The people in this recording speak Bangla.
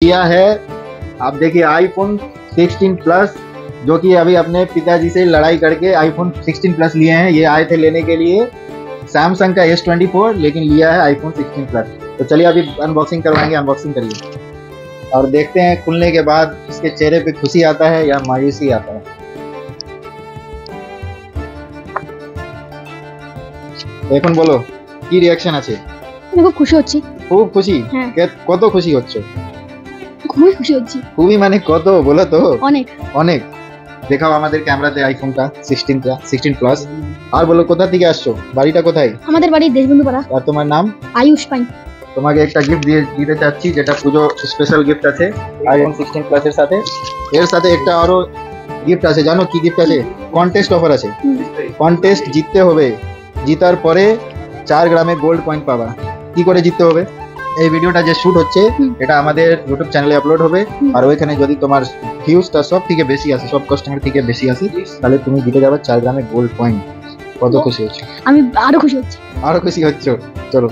लिया है, आप देखिए आईफोन 16 प्लस, जो कि अभी अपने पिताजी से लड़ाई करके आईफोन 16 प्लस लिए हैं। ये आए थे लेने के लिए सैमसंग का S24, लेकिन लिया है आईफोन 16 प्लस। तो चलिए अभी अनबॉक्सिंग करवाएंगे, अनबॉक्सिंग करिए और देखते हैं खुलने के बाद इसके चेहरे पे खुशी आता है या मायूसी आता है। এখন বলো কি রিঅ্যাকশন আছে? আমি খুব খুশি হচ্ছি। খুব খুশি? হ্যাঁ। কত খুশি হচ্ছ? খুবই খুশি হচ্ছি। খুবই মানে কত বলো তো? অনেক অনেক। দেখাও আমাদের ক্যামেরাতে আইফোনটা 16 প্লাস। আর বলো কোথা থেকে আসছো, বাড়িটা কোথায়? আমাদের বাড়ি দেশবন্ধু পাড়া। আর তোমার নাম? আয়ুষ পাই। তোমাকে একটা গিফট দিতে চাচ্ছি, যেটা পুজো স্পেশাল গিফট আছে আইফোন 16 প্লাস এর সাথে। এর সাথে একটা আরো গিফট আছে, জানো কি গিফট আছে? কন্টেস্ট অফার আছে। কন্টেস্ট জিততে হবে, জিতার পরে 4 গ্রামে গোল্ড কয়েন পাবা। কি করে জিততে হবে? এই ভিডিওটা যে শুট হচ্ছে এটা আমাদের ইউটিউব চ্যানেলে আপলোড হবে, আর ওইখানে যদি তোমার ভিউজটা সব থেকে বেশি আসে, সব কাস্টমার থেকে বেশি আসে, তাহলে তুমি জিতে যাবে 4 গ্রামে গোল্ড কয়েন। কত খুশি হচ্ছে? আমি আরো খুশি হচ্ছি। আরো খুশি হচ্ছ? চলো।